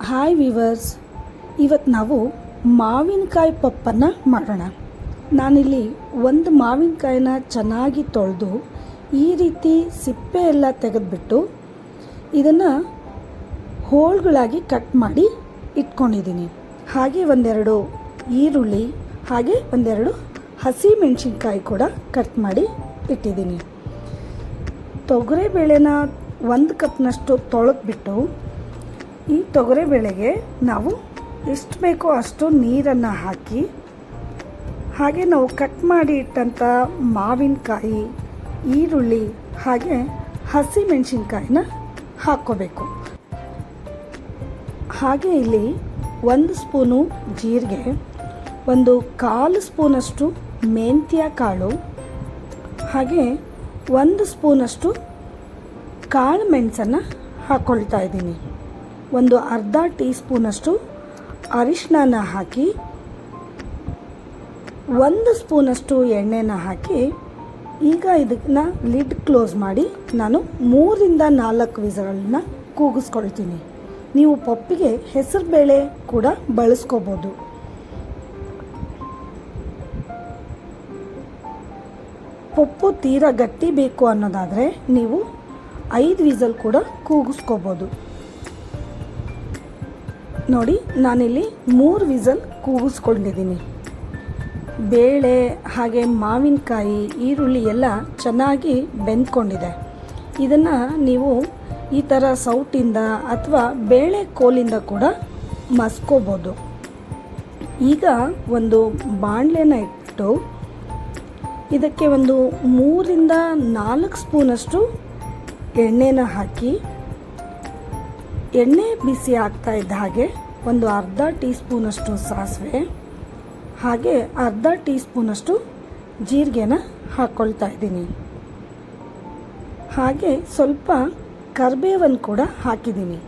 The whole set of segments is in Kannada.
ಹಾಯ್ ವಿವರ್ಸ್, ಇವತ್ತು ನಾವು ಮಾವಿನಕಾಯಿ ಪಪ್ಪನ್ನು ಮಾಡೋಣ. ನಾನಿಲ್ಲಿ ಒಂದು ಮಾವಿನಕಾಯಿನ ಚೆನ್ನಾಗಿ ತೊಳೆದು ಈ ರೀತಿ ಸಿಪ್ಪೆ ಎಲ್ಲ ತೆಗೆದುಬಿಟ್ಟು ಇದನ್ನು ಹೋಳುಗಳಾಗಿ ಕಟ್ ಮಾಡಿ ಇಟ್ಕೊಂಡಿದ್ದೀನಿ. ಹಾಗೆ ಒಂದೆರಡು ಈರುಳ್ಳಿ ಹಾಗೆ ಒಂದೆರಡು ಹಸಿ ಮೆಣಸಿನ್ಕಾಯಿ ಕೂಡ ಕಟ್ ಮಾಡಿ ಇಟ್ಟಿದ್ದೀನಿ. ತೊಗರಿಬೇಳೆನ 1 ಕಪ್ನಷ್ಟು ತೊಳೆದ್ಬಿಟ್ಟು ಈ ತೊಗರಿಬೇಳೆಗೆ ನಾವು ಎಷ್ಟು ಬೇಕೋ ಅಷ್ಟು ನೀರನ್ನು ಹಾಕಿ ಹಾಗೆ ನಾವು ಕಟ್ ಮಾಡಿ ಇಟ್ಟಂಥ ಮಾವಿನಕಾಯಿ, ಈರುಳ್ಳಿ ಹಾಗೆ ಹಸಿ ಮೆಣಸಿನ್ಕಾಯಿನ ಹಾಕ್ಕೋಬೇಕು. ಹಾಗೆ ಇಲ್ಲಿ 1 ಸ್ಪೂನು ಜೀರಿಗೆ, 1/4 ಸ್ಪೂನಷ್ಟು ಮೆಂತ್ಯ ಕಾಳು ಹಾಗೆ 1 ಸ್ಪೂನಷ್ಟು ಕಾಳು ಮೆಣಸನ್ನು ಹಾಕ್ಕೊಳ್ತಾ ಇದ್ದೀನಿ. ಒಂದು ಅರ್ಧ ಟೀ ಸ್ಪೂನಷ್ಟು ಅರಿಶಿನ ಹಾಕಿ 1 ಸ್ಪೂನಷ್ಟು ಎಣ್ಣೆನ ಹಾಕಿ ಈಗ ಇದನ್ನು ಲಿಡ್ ಕ್ಲೋಸ್ ಮಾಡಿ ನಾನು 3-4 ವಿಸಲನ್ನು ಕೂಗಿಸ್ಕೊಳ್ತೀನಿ. ನೀವು ಪಪ್ಪಿಗೆ ಹೆಸರುಬೇಳೆ ಕೂಡ ಬಳಸ್ಕೋಬೋದು. ಪಪ್ಪು ತೀರಾ ಗಟ್ಟಿ ಬೇಕು ಅನ್ನೋದಾದರೆ ನೀವು 5 ವಿಸಲ್ ಕೂಡ ಕೂಗಿಸ್ಕೋಬೋದು. ನೋಡಿ, ನಾನಿಲ್ಲಿ 3 ವಿಸಲ್ ಕೂಗಿಸ್ಕೊಂಡಿದ್ದೀನಿ. ಬೇಳೆ ಹಾಗೆ ಮಾವಿನಕಾಯಿ, ಈರುಳ್ಳಿ ಎಲ್ಲ ಚೆನ್ನಾಗಿ ಬೆಂದ್ಕೊಂಡಿದೆ. ಇದನ್ನು ನೀವು ಈ ಥರ ಸೌಟಿಂದ ಅಥವಾ ಬೇಳೆ ಕೋಲಿಂದ ಕೂಡ ಮಸ್ಕೋಬೋದು. ಈಗ ಒಂದು ಬಾಣಲೆನ ಇಟ್ಟು ಇದಕ್ಕೆ 3-4 ಸ್ಪೂನಷ್ಟು ಎಣ್ಣೆನ ಹಾಕಿ ಎಣ್ಣೆ ಬಿಸಿ ಆಗ್ತಾ ಇದ್ದ ಹಾಗೆ ಒಂದು ಅರ್ಧ ಟೀ ಸ್ಪೂನಷ್ಟು ಸಾಸಿವೆ ಹಾಗೆ ಅರ್ಧ ಟೀ ಸ್ಪೂನಷ್ಟು ಜೀರಿಗೆನ ಹಾಕ್ಕೊಳ್ತಾ ಇದ್ದೀನಿ. ಹಾಗೆ ಸ್ವಲ್ಪ ಕರಿಬೇವನ್ನು ಕೂಡ ಹಾಕಿದ್ದೀನಿ.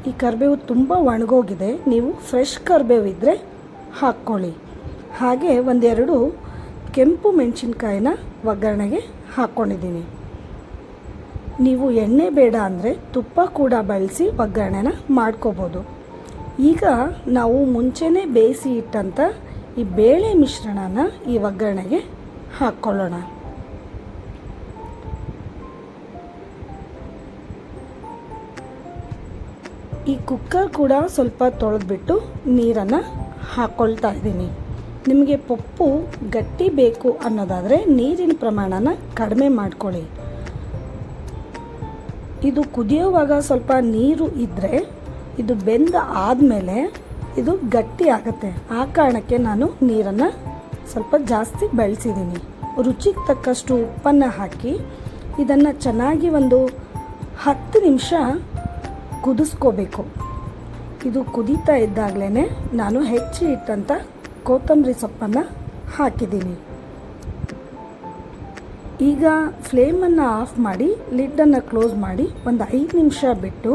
ಈ ಕರಿಬೇವು ತುಂಬ ಒಣಗೋಗಿದೆ, ನೀವು ಫ್ರೆಶ್ ಕರಿಬೇವು ಇದ್ದರೆ ಹಾಕ್ಕೊಳ್ಳಿ. ಹಾಗೆ 1-2 ಕೆಂಪು ಮೆಣಸಿನ್ಕಾಯಿನ ಒಗ್ಗರಣೆಗೆ ಹಾಕ್ಕೊಂಡಿದ್ದೀನಿ. ನೀವು ಎಣ್ಣೆ ಬೇಡ ಅಂದರೆ ತುಪ್ಪ ಕೂಡ ಬಳಸಿ ಒಗ್ಗರಣೆನ ಮಾಡ್ಕೋಬೋದು. ಈಗ ನಾವು ಮುಂಚೆನೇ ಬೇಯಿಸಿ ಇಟ್ಟಂಥ ಈ ಬೇಳೆ ಮಿಶ್ರಣನ ಈ ಒಗ್ಗರಣೆಗೆ ಹಾಕ್ಕೊಳ್ಳೋಣ. ಈ ಕುಕ್ಕರ್ ಕೂಡ ಸ್ವಲ್ಪ ತೊಳೆದ್ಬಿಟ್ಟು ನೀರನ್ನು ಹಾಕ್ಕೊಳ್ತಾ ಇದ್ದೀನಿ. ನಿಮಗೆ ಪಪ್ಪು ಗಟ್ಟಿ ಬೇಕು ಅನ್ನೋದಾದರೆ ನೀರಿನ ಪ್ರಮಾಣನ ಕಡಿಮೆ ಮಾಡ್ಕೊಳ್ಳಿ. ಇದು ಕುದಿಯೋವಾಗ ಸ್ವಲ್ಪ ನೀರು ಇದ್ದರೆ ಇದು ಬೆಂದ ಆದಮೇಲೆ ಇದು ಗಟ್ಟಿ ಆಗುತ್ತೆ. ಆ ಕಾರಣಕ್ಕೆ ನಾನು ನೀರನ್ನು ಸ್ವಲ್ಪ ಜಾಸ್ತಿ ಬಳಸಿದ್ದೀನಿ. ರುಚಿಗೆ ತಕ್ಕಷ್ಟು ಉಪ್ಪನ್ನು ಹಾಕಿ ಇದನ್ನು ಚೆನ್ನಾಗಿ 10 ನಿಮಿಷ ಕುದಿಸ್ಕೋಬೇಕು. ಇದು ಕುದೀತಾ ಇದ್ದಾಗಲೇ ನಾನು ಹೆಚ್ಚಿ ಇಟ್ಟಂಥ ಕೊತ್ತಂಬರಿ ಸೊಪ್ಪನ್ನು ಹಾಕಿದ್ದೀನಿ. ಈಗ ಫ್ಲೇಮನ್ನು ಆಫ್ ಮಾಡಿ ಲಿಡ್ಡನ್ನು ಕ್ಲೋಸ್ ಮಾಡಿ 5 ನಿಮಿಷ ಬಿಟ್ಟು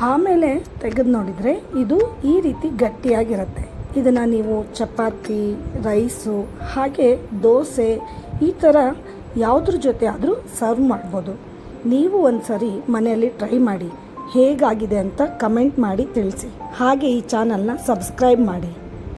ಆಮೇಲೆ ತೆಗೆದು ನೋಡಿದರೆ ಇದು ಈ ರೀತಿ ಗಟ್ಟಿಯಾಗಿರುತ್ತೆ. ಇದನ್ನು ನೀವು ಚಪಾತಿ, ರೈಸು ಹಾಗೆ ದೋಸೆ ಈ ಥರ ಯಾವುದ್ರ ಜೊತೆ ಆದರೂ ಸರ್ವ್ ಮಾಡ್ಬೋದು. ನೀವು ಒಂದು ಸರಿ ಮನೆಯಲ್ಲಿ ಟ್ರೈ ಮಾಡಿ, ಹೇಗಾಗಿದೆ ಅಂತ ಕಮೆಂಟ್ ಮಾಡಿ ತಿಳಿಸಿ. ಹಾಗೆ ಈ ಚಾನಲ್ನ ಸಬ್ಸ್ಕ್ರೈಬ್ ಮಾಡಿ.